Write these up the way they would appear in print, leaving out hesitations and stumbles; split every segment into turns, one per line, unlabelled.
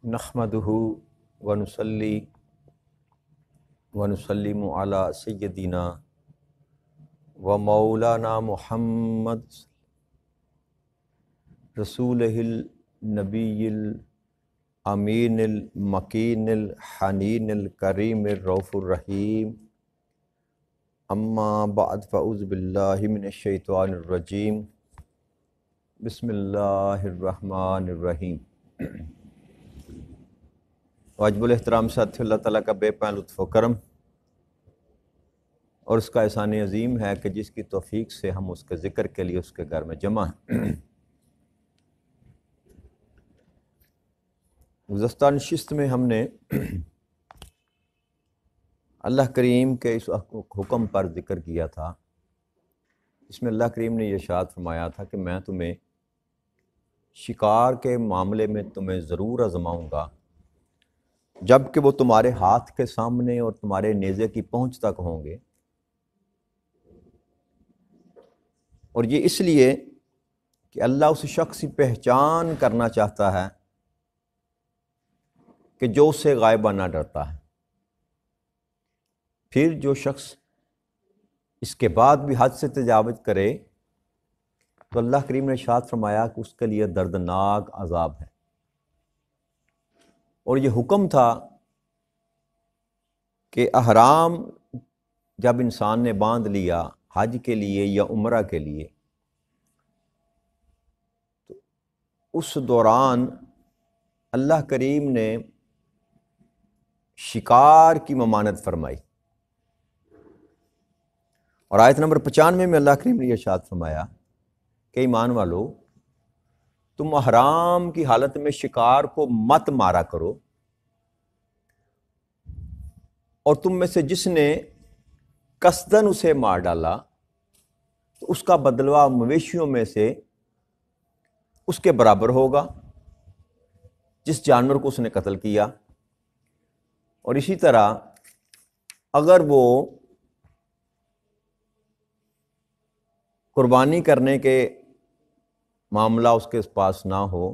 نحمدہ ونصلی ونسلم علی سیدنا و مولانا محمد رسولہ النبی الامین المکین الحنین الکریم الرؤوف الرحیم اما بعد فاعوذ باللہ من الشیطان الرجیم بسم اللہ الرحمن الرحیم۔ واجب الاحترام ساتھ اللہ تعالیٰ کا بے پناہ لطف و کرم اور اس کا احسان عظیم ہے کہ جس کی توفیق سے ہم اس کے ذکر کے لیے اس کے گھر میں جمع ہیں۔ گزشتہ نشست میں ہم نے اللہ کریم کے اس حکم پر ذکر کیا تھا، اس میں اللہ کریم نے یہ ارشاد فرمایا تھا کہ میں تمہیں شکار کے معاملے میں تمہیں ضرور آزماؤں گا جب کہ وہ تمہارے ہاتھ کے سامنے اور تمہارے نیزے کی پہنچ تک ہوں گے، اور یہ اس لیے کہ اللہ اس شخص کی پہچان کرنا چاہتا ہے کہ جو اس سے غائبانہ ڈرتا ہے۔ پھر جو شخص اس کے بعد بھی حد سے تجاوز کرے تو اللہ کریم نے ارشاد فرمایا کہ اس کے لیے دردناک عذاب ہے۔ اور یہ حکم تھا کہ احرام جب انسان نے باندھ لیا حج کے لیے یا عمرہ کے لیے تو اس دوران اللہ کریم نے شکار کی ممانعت فرمائی، اور آیت نمبر 95 میں اللہ کریم نے یہ ارشاد فرمایا کہ ایمان والو تم احرام کی حالت میں شکار کو مت مارا کرو، اور تم میں سے جس نے قصداً اسے مار ڈالا تو اس کا بدلہ مویشیوں میں سے اس کے برابر ہوگا جس جانور کو اس نے قتل کیا۔ اور اسی طرح اگر وہ قربانی کرنے کے معاملہ اس کے پاس نہ ہو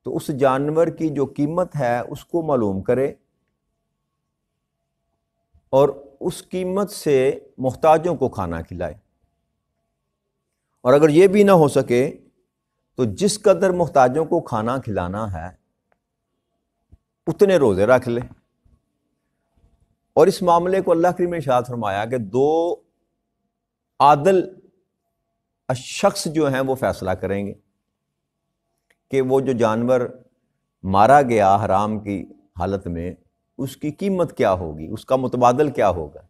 تو اس جانور کی جو قیمت ہے اس کو معلوم کرے اور اس قیمت سے محتاجوں کو کھانا کھلائے، اور اگر یہ بھی نہ ہو سکے تو جس قدر محتاجوں کو کھانا کھلانا ہے اتنے روزے رکھ لے۔ اور اس معاملے کو اللہ کریم نے ارشاد فرمایا کہ دو عادل شخص جو ہیں وہ فیصلہ کریں گے کہ وہ جو جانور مارا گیا حرام کی حالت میں اس کی قیمت کیا ہوگی، اس کا متبادل کیا ہوگا۔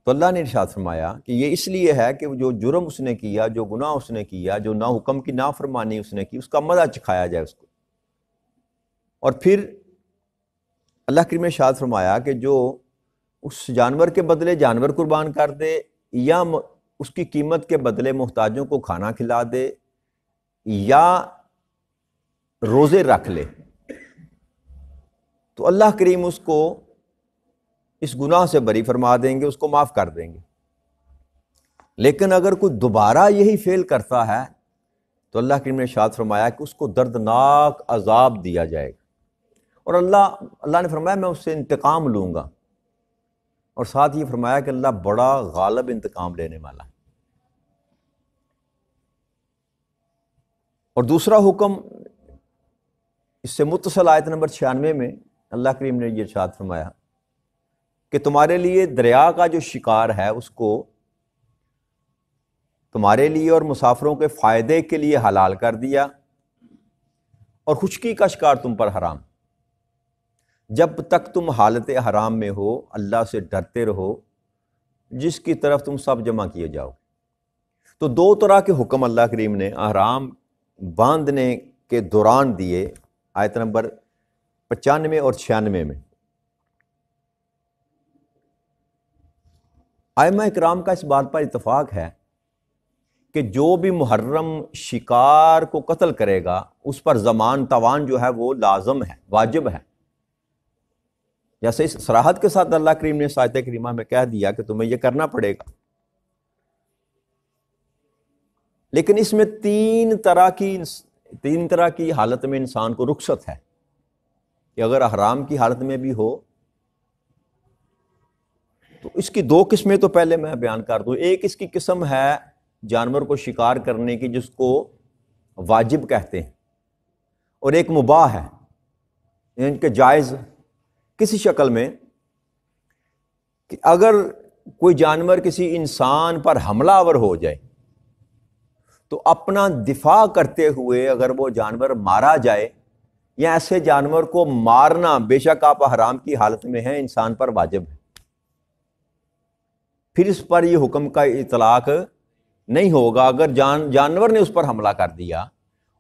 تو اللہ نے ارشاد فرمایا کہ یہ اس لیے ہے کہ جو جرم اس نے کیا، جو گناہ اس نے کیا، جو نا حکم کی نافرمانی اس نے کی، اس کا مزہ چکھایا جائے اس کو۔ اور پھر اللہ کریم نے ارشاد فرمایا کہ جو اس جانور کے بدلے جانور قربان کر دے یا اس کی قیمت کے بدلے محتاجوں کو کھانا کھلا دے یا روزے رکھ لے تو اللہ کریم اس کو اس گناہ سے بری فرما دیں گے، اس کو معاف کر دیں گے۔ لیکن اگر کوئی دوبارہ یہی فعل کرتا ہے تو اللہ کریم نے ارشاد فرمایا کہ اس کو دردناک عذاب دیا جائے گا، اور اللہ نے فرمایا میں اس سے انتقام لوں گا، اور ساتھ یہ فرمایا کہ اللہ بڑا غالب انتقام لینے والا ہے۔ اور دوسرا حکم اس سے متصل آیت نمبر 96 میں اللہ کریم نے یہ ارشاد فرمایا کہ تمہارے لیے دریا کا جو شکار ہے اس کو تمہارے لیے اور مسافروں کے فائدے کے لیے حلال کر دیا، اور خشکی کا شکار تم پر حرام۔ جب تک تم حالت حرام میں ہو اللہ سے ڈرتے رہو جس کی طرف تم سب جمع کیے جاؤ۔ تو دو طرح کے حکم اللہ کریم نے احرام باندھنے کے دوران دیے، آیت نمبر 95 اور 96 میں۔ ائمہ اکرام کا اس بات پر اتفاق ہے کہ جو بھی محرم شکار کو قتل کرے گا اس پر ضمان تاوان جو ہے وہ لازم ہے، واجب ہے، جیسے اس صراحت کے ساتھ اللہ کریم نے اس آیت کریمہ میں کہہ دیا کہ تمہیں یہ کرنا پڑے گا۔ لیکن اس میں تین تین طرح کی حالت میں انسان کو رخصت ہے کہ اگر احرام کی حالت میں بھی ہو تو اس کی دو قسمیں تو پہلے میں بیان کر دوں. ایک اس کی قسم ہے جانور کو شکار کرنے کی جس کو واجب کہتے ہیں, اور ایک مباح ہے یعنی کہ جائز کسی شکل میں, کہ اگر کوئی جانور کسی انسان پر حملہ آور ہو جائے تو اپنا دفاع کرتے ہوئے اگر وہ جانور مارا جائے, یا ایسے جانور کو مارنا بے شک آپ حرام کی حالت میں ہیں انسان پر واجب ہے, پھر اس پر یہ حکم کا اطلاق نہیں ہوگا. اگر جانور نے اس پر حملہ کر دیا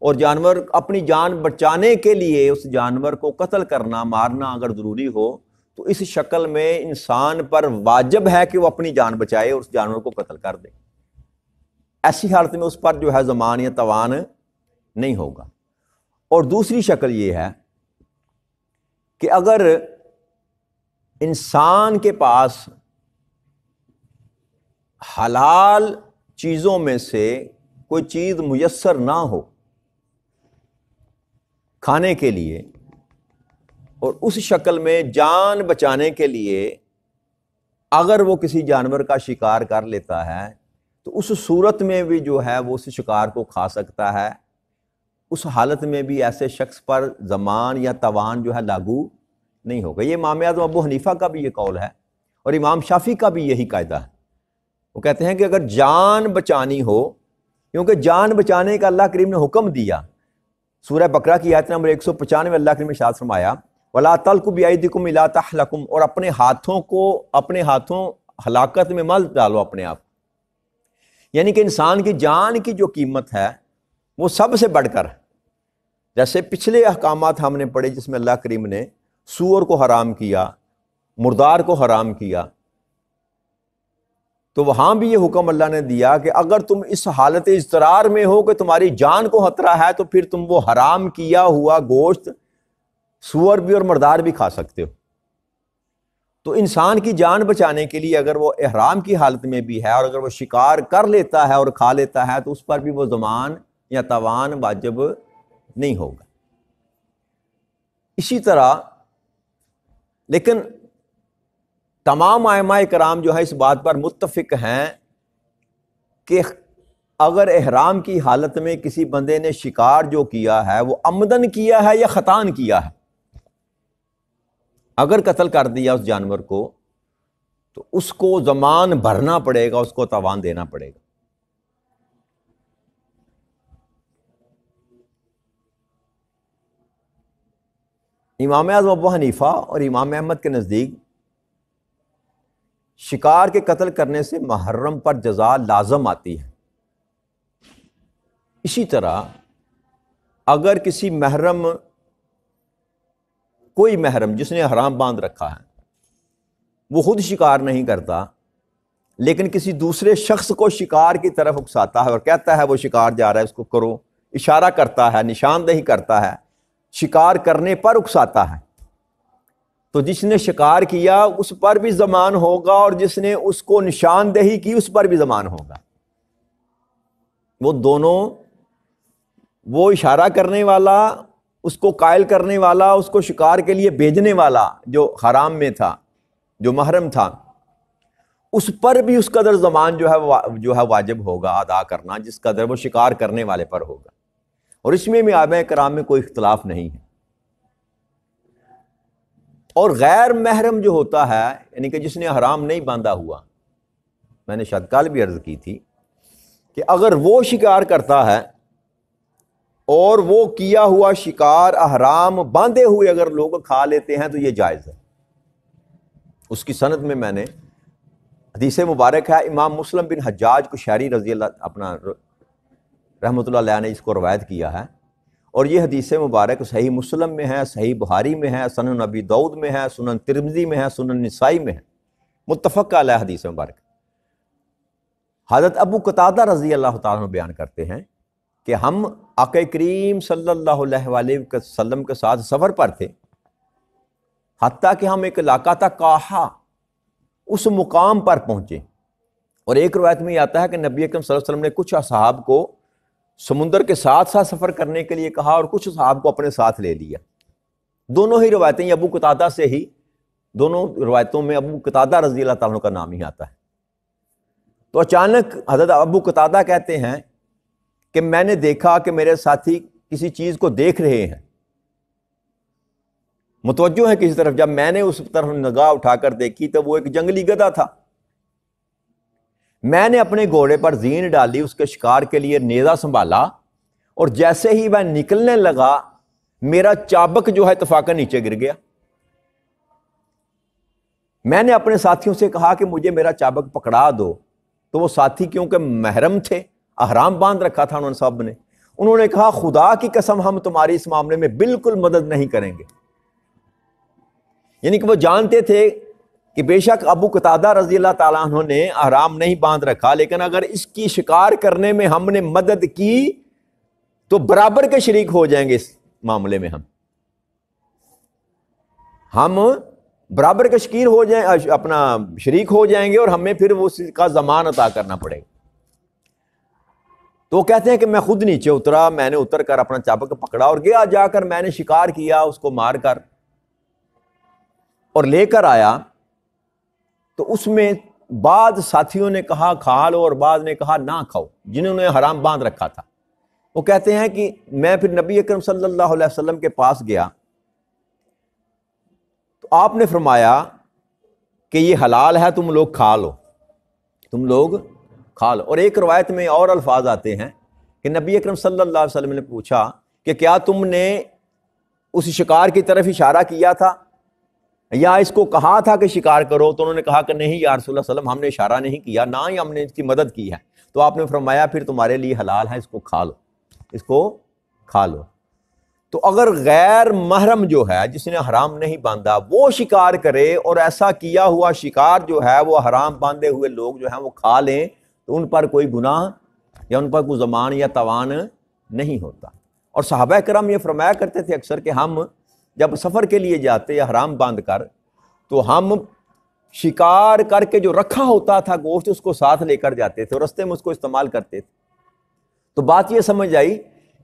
اور جانور اپنی جان بچانے کے لیے اس جانور کو قتل کرنا مارنا اگر ضروری ہو تو اس شکل میں انسان پر واجب ہے کہ وہ اپنی جان بچائے اور اس جانور کو قتل کر دے. ایسی حالت میں اس پر جو ہے ضمان یا توان نہیں ہوگا. اور دوسری شکل یہ ہے کہ اگر انسان کے پاس حلال چیزوں میں سے کوئی چیز میسر نہ ہو کھانے کے لیے, اور اس شکل میں جان بچانے کے لیے اگر وہ کسی جانور کا شکار کر لیتا ہے تو اس صورت میں بھی جو ہے وہ اس شکار کو کھا سکتا ہے. اس حالت میں بھی ایسے شخص پر ضمان یا توان جو ہے لاگو نہیں ہوگا. یہ امام اعظم ابو حنیفہ کا بھی یہ قول ہے اور امام شافعی کا بھی یہی قاعدہ ہے. وہ کہتے ہیں کہ اگر جان بچانی ہو, کیونکہ جان بچانے کا اللہ کریم نے حکم دیا, سورہ بقرہ کی آیت نمبر 195 اللہ کریم نے ارشاد فرمایا وَلَا تَلْقُوا بِأَيْدِيكُمْ إِلَىٰ تَحْلُقُوا, اور اپنے ہاتھوں ہلاکت میں مت ڈالو اپنے آپ. یعنی کہ انسان کی جان کی جو قیمت ہے وہ سب سے بڑھ کر, جیسے پچھلے احکامات ہم نے پڑھے جس میں اللہ کریم نے سور کو حرام کیا, مردار کو حرام کیا, تو وہاں بھی یہ حکم اللہ نے دیا کہ اگر تم اس حالت اضطرار میں ہو کہ تمہاری جان کو خطرہ ہے تو پھر تم وہ حرام کیا ہوا گوشت سور بھی اور مردار بھی کھا سکتے ہو. تو انسان کی جان بچانے کے لیے اگر وہ احرام کی حالت میں بھی ہے اور اگر وہ شکار کر لیتا ہے اور کھا لیتا ہے تو اس پر بھی وہ ضمان یا توان واجب نہیں ہوگا. اسی طرح لیکن تمام ائمہ کرام جو ہے اس بات پر متفق ہیں کہ اگر احرام کی حالت میں کسی بندے نے شکار جو کیا ہے وہ عمدن کیا ہے یا خطان کیا ہے, اگر قتل کر دیا اس جانور کو تو اس کو ضمان بھرنا پڑے گا, اس کو توان دینا پڑے گا. امام اعظم ابو حنیفہ اور امام احمد کے نزدیک شکار کے قتل کرنے سے محرم پر جزا لازم آتی ہے. اسی طرح اگر کسی محرم, کوئی محرم جس نے حرام باندھ رکھا ہے وہ خود شکار نہیں کرتا لیکن کسی دوسرے شخص کو شکار کی طرف اکساتا ہے اور کہتا ہے وہ شکار جا رہا ہے اس کو کرو, اشارہ کرتا ہے, نشاندہی کرتا ہے, شکار کرنے پر اکساتا ہے, تو جس نے شکار کیا اس پر بھی ضمان ہوگا اور جس نے اس کو نشاندہی کی اس پر بھی ضمان ہوگا. وہ دونوں, وہ اشارہ کرنے والا, اس کو قائل کرنے والا, اس کو شکار کے لیے بھیجنے والا جو حرام میں تھا, جو محرم تھا, اس پر بھی اس قدر ضمان جو ہے واجب ہوگا ادا کرنا جس قدر وہ شکار کرنے والے پر ہوگا. اور اس میں ائمہ کرام میں کوئی اختلاف نہیں ہے. اور غیر محرم جو ہوتا ہے یعنی کہ جس نے حرام نہیں باندھا ہوا, میں نے شاید کل بھی عرض کی تھی کہ اگر وہ شکار کرتا ہے اور وہ کیا ہوا شکار احرام باندھے ہوئے اگر لوگ کھا لیتے ہیں تو یہ جائز ہے. اس کی سند میں نے حدیث مبارک ہے, امام مسلم بن حجاج قشیری رضی اللہ اپنا رحمۃ اللہ علیہ نے اس کو روایت کیا ہے, اور یہ حدیث مبارک صحیح مسلم میں ہے, صحیح بخاری میں ہے, سنن ابی داؤد میں ہے, سنن ترمذی میں ہے, سنن نسائی میں ہے, متفق علیہ حدیث مبارک. حضرت ابو قتادہ رضی اللہ تعالیٰ عنہ بیان کرتے ہیں کہ ہم آقا کریم صلی اللہ علیہ وآلہ وسلم کے ساتھ سفر پر تھے, حتیٰ کہ ہم ایک علاقہ تھا کاہا, اس مقام پر پہنچے. اور ایک روایت میں یہ آتا ہے کہ نبی اکرم صلی اللہ علیہ وسلم نے کچھ اصحاب کو سمندر کے ساتھ ساتھ سفر کرنے کے لیے کہا اور کچھ صحابہ کو اپنے ساتھ لے لیا۔ دونوں ہی روایتیں ابو قتادہ سے ہی، دونوں روایتوں میں ابو قتادہ رضی اللہ تعالیٰ عنہ کا نام ہی آتا ہے۔ تو اچانک حضرت ابو قتادہ کہتے ہیں کہ میں نے دیکھا کہ میرے ساتھی کسی چیز کو دیکھ رہے ہیں، متوجہ ہے کسی طرف۔ جب میں نے اس طرف نگاہ اٹھا کر دیکھی تو وہ ایک جنگلی گدھا تھا۔ میں نے اپنے گھوڑے پر زین ڈالی، اس کے شکار کے لیے نیزہ سنبھالا، اور جیسے ہی میں نکلنے لگا میرا چابک جو ہے اتفاقاً نیچے گر گیا۔ میں نے اپنے ساتھیوں سے کہا کہ مجھے میرا چابک پکڑا دو، تو وہ ساتھی کیونکہ محرم تھے، احرام باندھ رکھا تھا انہوں نے سب نے، انہوں نے کہا خدا کی قسم ہم تمہاری اس معاملے میں بالکل مدد نہیں کریں گے۔ یعنی کہ وہ جانتے تھے کہ بے شک ابو قتادہ رضی اللہ تعالیٰ عنہ نے احرام نہیں باندھ رکھا، لیکن اگر اس کی شکار کرنے میں ہم نے مدد کی تو برابر کے شریک ہو جائیں گے، اس معاملے میں ہم برابر کے شکیر ہو جائیں، اپنا شریک ہو جائیں گے، اور ہمیں پھر اس کا ضمان عطا کرنا پڑے گا۔ تو وہ کہتے ہیں کہ میں خود نیچے اترا، میں نے اتر کر اپنا چابک پکڑا اور گیا، جا کر میں نے شکار کیا، اس کو مار کر اور لے کر آیا۔ تو اس میں بعض ساتھیوں نے کہا کھا لو اور بعض نے کہا نہ کھاؤ، جنہوں نے حرام باندھ رکھا تھا۔ وہ کہتے ہیں کہ میں پھر نبی اکرم صلی اللہ علیہ وسلم کے پاس گیا تو آپ نے فرمایا کہ یہ حلال ہے، تم لوگ کھا لو، تم لوگ کھا لو۔ اور ایک روایت میں اور الفاظ آتے ہیں کہ نبی اکرم صلی اللہ علیہ وسلم نے پوچھا کہ کیا تم نے اس شکار کی طرف اشارہ کیا تھا یا اس کو کہا تھا کہ شکار کرو؟ تو انہوں نے کہا کہ نہیں یا رسول اللہ صلی اللہ علیہ وسلم، ہم نے اشارہ نہیں کیا، نہ ہی ہم نے اس کی مدد کی ہے۔ تو آپ نے فرمایا پھر تمہارے لیے حلال ہے، اس کو کھا لو، اس کو کھا لو۔ تو اگر غیر محرم جو ہے، جس نے حرام نہیں باندھا، وہ شکار کرے اور ایسا کیا ہوا شکار جو ہے وہ حرام باندھے ہوئے لوگ جو ہیں وہ کھا لیں، تو ان پر کوئی گناہ یا ان پر کوئی ضمان یا تاوان نہیں ہوتا۔ اور صحابہ کرام یہ فرمایا کرتے تھے اکثر کہ ہم جب سفر کے لیے جاتے یا حرام باندھ کر، تو ہم شکار کر کے جو رکھا ہوتا تھا گوشت اس کو ساتھ لے کر جاتے تھے اور رستے میں اس کو استعمال کرتے تھے۔ تو بات یہ سمجھ آئی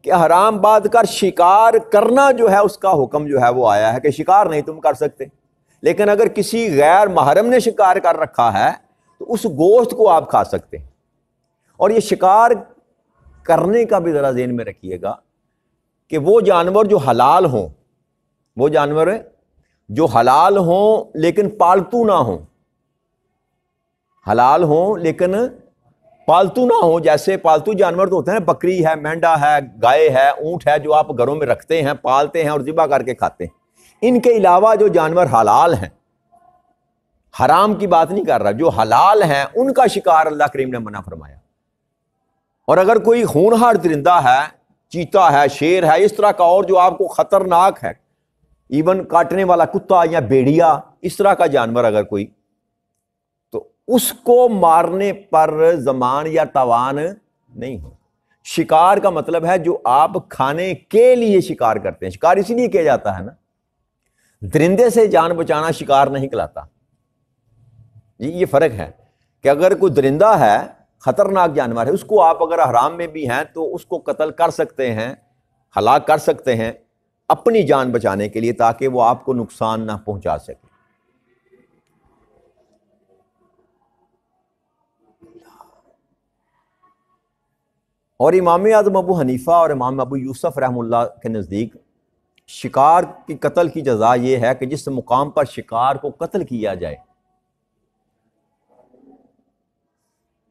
کہ حرام باندھ کر شکار کرنا جو ہے اس کا حکم جو ہے وہ آیا ہے کہ شکار نہیں تم کر سکتے، لیکن اگر کسی غیر محرم نے شکار کر رکھا ہے تو اس گوشت کو آپ کھا سکتے ہیں۔ اور یہ شکار کرنے کا بھی ذرا ذہن میں رکھیے گا کہ وہ جانور جو حلال ہوں، وہ جانور جو حلال ہوں لیکن پالتو نہ ہوں، حلال ہوں لیکن پالتو نہ ہوں۔ جیسے پالتو جانور تو ہوتے ہیں، بکری ہے، مینڈا ہے، گائے ہے، اونٹ ہے، جو آپ گھروں میں رکھتے ہیں، پالتے ہیں اور ذبح کر کے کھاتے ہیں۔ ان کے علاوہ جو جانور حلال ہیں، حرام کی بات نہیں کر رہا، جو حلال ہیں ان کا شکار اللہ کریم نے منع فرمایا۔ اور اگر کوئی خونخوار درندہ ہے، چیتا ہے، شیر ہے، اس طرح کا اور جو آپ کو خطرناک ہے، ایون کاٹنے والا کتا یا بھیڑیا، اس طرح کا جانور اگر کوئی، تو اس کو مارنے پر ضمان یا تاوان نہیں ہو۔ شکار کا مطلب ہے جو آپ کھانے کے لیے شکار کرتے ہیں، شکار اسی لیے کیا جاتا ہے نا، درندے سے جان بچانا شکار نہیں کہلاتا۔ یہ فرق ہے کہ اگر کوئی درندہ ہے، خطرناک جانور ہے، اس کو آپ اگر حرام میں بھی ہیں تو اس کو قتل کر سکتے ہیں، ہلاک کر سکتے ہیں اپنی جان بچانے کے لیے، تاکہ وہ آپ کو نقصان نہ پہنچا سکے۔ اور امام اعظم ابو حنیفہ اور امام ابو یوسف رحمہ اللہ کے نزدیک شکار کی قتل کی جزا یہ ہے کہ جس مقام پر شکار کو قتل کیا جائے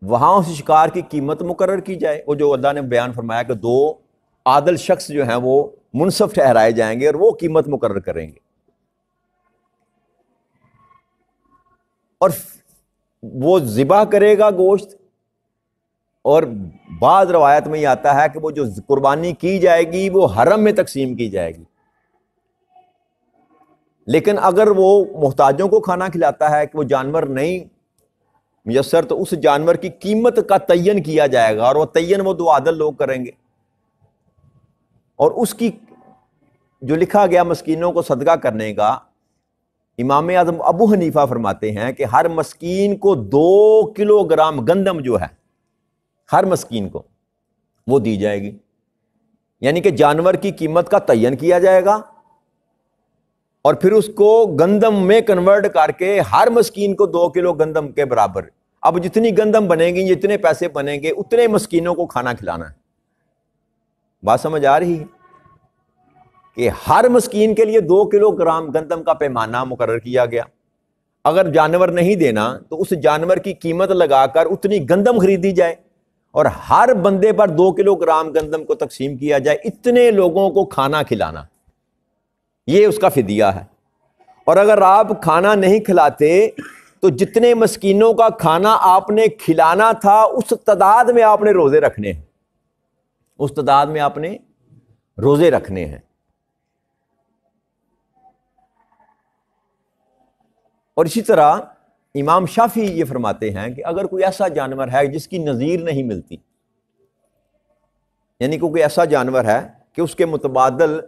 وہاں اس شکار کی قیمت مقرر کی جائے۔ وہ جو اللہ نے بیان فرمایا کہ دو عادل شخص جو ہیں وہ منصف ٹھہرائے جائیں گے اور وہ قیمت مقرر کریں گے، اور وہ ذبح کرے گا گوشت۔ اور بعض روایت میں یہ آتا ہے کہ وہ جو قربانی کی جائے گی وہ حرم میں تقسیم کی جائے گی، لیکن اگر وہ محتاجوں کو کھانا کھلاتا ہے کہ وہ جانور نہیں میسر، تو اس جانور کی قیمت کا تعین کیا جائے گا، اور وہ تعین وہ دو عادل لوگ کریں گے، اور اس کی جو لکھا گیا مسکینوں کو صدقہ کرنے کا، امام اعظم ابو حنیفہ فرماتے ہیں کہ ہر مسکین کو 2 کلو گرام گندم جو ہے، ہر مسکین کو وہ دی جائے گی. یعنی کہ جانور کی قیمت کا تعین کیا جائے گا اور پھر اس کو گندم میں کنورٹ کر کے ہر مسکین کو 2 کلو گندم کے برابر. اب جتنی گندم بنے گی جتنے پیسے بنیں گے اتنے مسکینوں کو کھانا کھلانا ہے. بات سمجھ آ رہی ہے کہ ہر مسکین کے لیے 2 کلو گرام گندم کا پیمانہ مقرر کیا گیا. اگر جانور نہیں دینا تو اس جانور کی قیمت لگا کر اتنی گندم خریدی جائے اور ہر بندے پر 2 کلو گرام گندم کو تقسیم کیا جائے, اتنے لوگوں کو کھانا کھلانا, یہ اس کا فدیہ ہے. اور اگر آپ کھانا نہیں کھلاتے تو جتنے مسکینوں کا کھانا آپ نے کھلانا تھا اس تعداد میں آپ نے روزے رکھنے ہیں, اس تعداد میں آپ نے روزے رکھنے ہیں. اور اسی طرح امام شافعی یہ فرماتے ہیں کہ اگر کوئی ایسا جانور ہے جس کی نظیر نہیں ملتی, یعنی کوئی ایسا جانور ہے کہ اس کے متبادل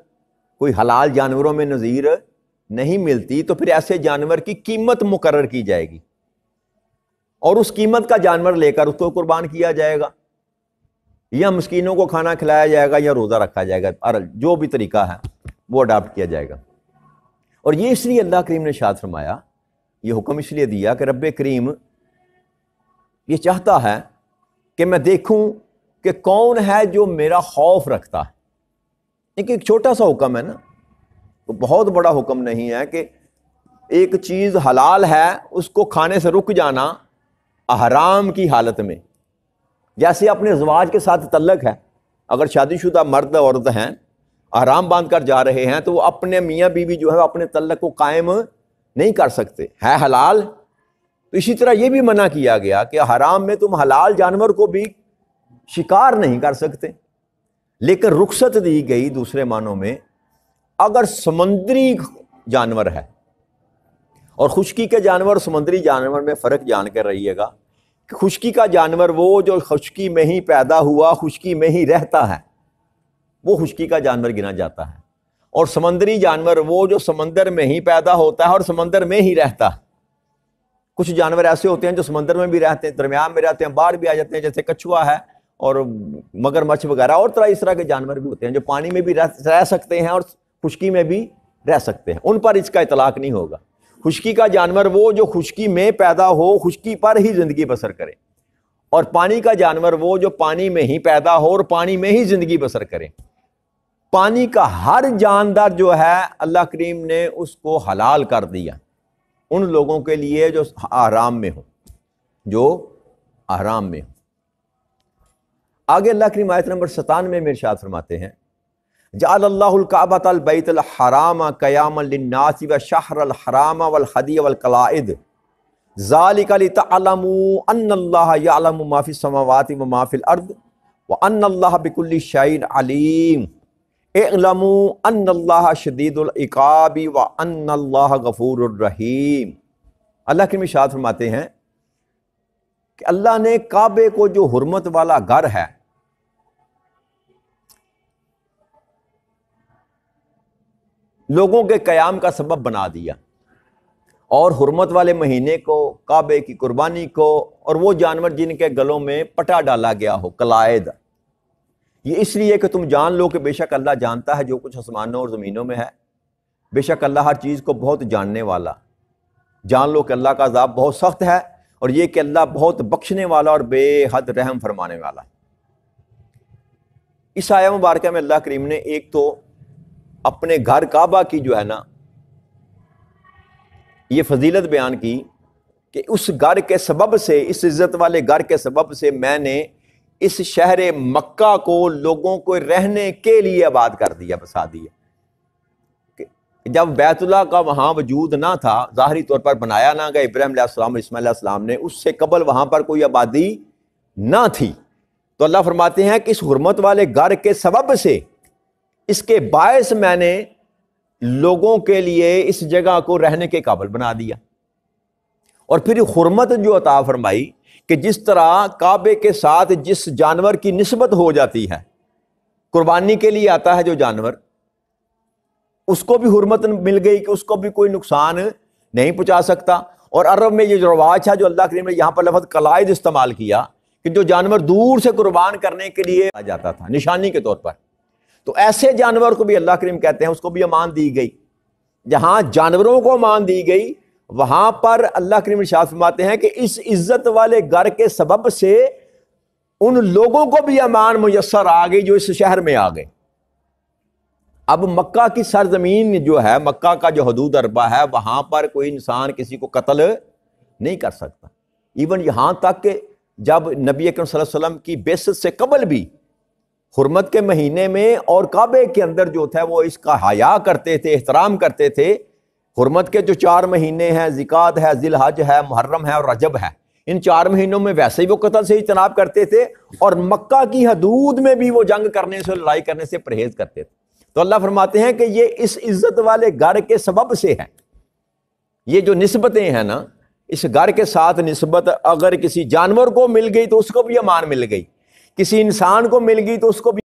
کوئی حلال جانوروں میں نظیر نہیں ملتی, تو پھر ایسے جانور کی قیمت مقرر کی جائے گی اور اس قیمت کا جانور لے کر اس کو قربان کیا جائے گا, یا مسکینوں کو کھانا کھلایا جائے گا یا روزہ رکھا جائے گا, جو بھی طریقہ ہے وہ اڈاپٹ کیا جائے گا. اور یہ اس لیے اللہ کریم نے ارشاد فرمایا, یہ حکم اس لیے دیا کہ رب کریم یہ چاہتا ہے کہ میں دیکھوں کہ کون ہے جو میرا خوف رکھتا ہے. ایک چھوٹا سا حکم ہے نا, تو بہت بڑا حکم نہیں ہے کہ ایک چیز حلال ہے اس کو کھانے سے رک جانا حرام کی حالت میں. جیسے اپنے ازواج کے ساتھ تعلق ہے, اگر شادی شدہ مرد عورت ہیں احرام باندھ کر جا رہے ہیں تو وہ اپنے میاں بیوی جو ہے اپنے تعلق کو قائم نہیں کر سکتے, ہے حلال. تو اسی طرح یہ بھی منع کیا گیا کہ حرام میں تم حلال جانور کو بھی شکار نہیں کر سکتے, لیکن رخصت دی گئی دوسرے معنوں میں. اگر سمندری جانور ہے, اور خشکی کے جانور سمندری جانور میں فرق جان کر رہیے گا کہ خشکی کا جانور وہ جو خشکی میں ہی پیدا ہوا خشکی میں ہی رہتا ہے وہ خشکی کا جانور گنا جاتا ہے, اور سمندری جانور وہ جو سمندر میں ہی پیدا ہوتا ہے اور سمندر میں ہی رہتا ہے. کچھ جانور ایسے ہوتے ہیں جو سمندر میں بھی رہتے ہیں, درمیان میں رہتے ہیں, باہر بھی آ جاتے ہیں, جیسے کچھوا ہے اور مگرمچھ وغیرہ, اور اس طرح کے جانور بھی ہوتے ہیں جو پانی میں بھی رہ سکتے ہیں اور خشکی میں بھی رہ سکتے ہیں. ان پر اس کا اطلاق نہیں ہوگا. خشکی کا جانور وہ جو خشکی میں پیدا ہو خشکی پر ہی زندگی بسر کرے, اور پانی کا جانور وہ جو پانی میں ہی پیدا ہو اور پانی میں ہی زندگی بسر کرے. پانی کا ہر جاندار جو ہے اللہ کریم نے اس کو حلال کر دیا ان لوگوں کے لیے جو احرام میں ہو, جو احرام میں ہو. آگے اللہ کریم آیت نمبر 97 میں ارشاد فرماتے ہیں, جعل اللہ الکعبۃ البیت الحرام قیاما للناس والشہر الحرام والہدی والقلائد ذالک لتعلموا ان اللہ یعلم ما فی السماوات وما فی الارض وان اللہ بکل شیء علیم اعلموا ان اللہ شدید العقاب وان اللہ غفور الرحیم. اللہ کے ارشاد فرماتے ہیں کہ اللہ نے کعبے کو جو حرمت والا گھر ہے لوگوں کے قیام کا سبب بنا دیا, اور حرمت والے مہینے کو, کعبے کی قربانی کو, اور وہ جانور جن کے گلوں میں پٹا ڈالا گیا ہو قلائد, یہ اس لیے کہ تم جان لو کہ بے شک اللہ جانتا ہے جو کچھ آسمانوں اور زمینوں میں ہے. بے شک اللہ ہر چیز کو بہت جاننے والا. جان لو کہ اللہ کا عذاب بہت سخت ہے, اور یہ کہ اللہ بہت بخشنے والا اور بے حد رحم فرمانے والا. اس آیہ مبارکہ میں اللہ کریم نے ایک تو اپنے گھر کعبہ کی جو ہے نا یہ فضیلت بیان کی کہ اس گھر کے سبب سے, اس عزت والے گھر کے سبب سے میں نے اس شہر مکہ کو لوگوں کو رہنے کے لیے آباد کر دیا, بسا دیا. جب بیت اللہ کا وہاں وجود نہ تھا, ظاہری طور پر بنایا نہ گیا, ابراہیم علیہ السلام اسماعیل علیہ السلام نے, اس سے قبل وہاں پر کوئی آبادی نہ تھی. تو اللہ فرماتے ہیں کہ اس حرمت والے گھر کے سبب سے, اس کے باعث میں نے لوگوں کے لیے اس جگہ کو رہنے کے قابل بنا دیا. اور پھر حرمت جو عطا فرمائی کہ جس طرح کعبے کے ساتھ جس جانور کی نسبت ہو جاتی ہے, قربانی کے لیے آتا ہے جو جانور, اس کو بھی حرمت مل گئی کہ اس کو بھی کوئی نقصان نہیں پہنچا سکتا. اور عرب میں یہ جو رواج ہے جو اللہ کریم نے یہاں پر لفظ قلائد استعمال کیا کہ جو جانور دور سے قربان کرنے کے لیے آ جاتا تھا نشانی کے طور پر، تو ایسے جانور کو بھی اللہ کریم کہتے ہیں اس کو بھی امان دی گئی۔ جہاں جانوروں کو امان دی گئی وہاں پر اللہ کریم ارشاد فرماتے ہیں کہ اس عزت والے گھر کے سبب سے ان لوگوں کو بھی امان میسر آ گئی جو اس شہر میں آ گئے۔ اب مکہ کی سرزمین جو ہے، مکہ کا جو حدود اربع ہے، وہاں پر کوئی انسان کسی کو قتل نہیں کر سکتا۔ ایون یہاں تک کہ جب نبی اکرم صلی اللہ علیہ وسلم کی بعثت سے قبل بھی حرمت کے مہینے میں اور کعبے کے اندر جو تھا وہ اس کا حیا کرتے تھے، احترام کرتے تھے۔ حرمت کے جو 4 مہینے ہیں، ذوالقعدہ ہے، ذی الحج ہے، محرم ہے اور رجب ہے، ان 4 مہینوں میں ویسے ہی وہ قتل سے اجتناب کرتے تھے، اور مکہ کی حدود میں بھی وہ جنگ کرنے سے، لڑائی کرنے سے پرہیز کرتے تھے۔ تو اللہ فرماتے ہیں کہ یہ اس عزت والے گھر کے سبب سے ہے۔ یہ جو نسبتیں ہیں نا، اس گھر کے ساتھ نسبت اگر کسی جانور کو مل گئی تو اس کو بھی امان مل گئی، کسی انسان کو مل گئی تو اس کو بھی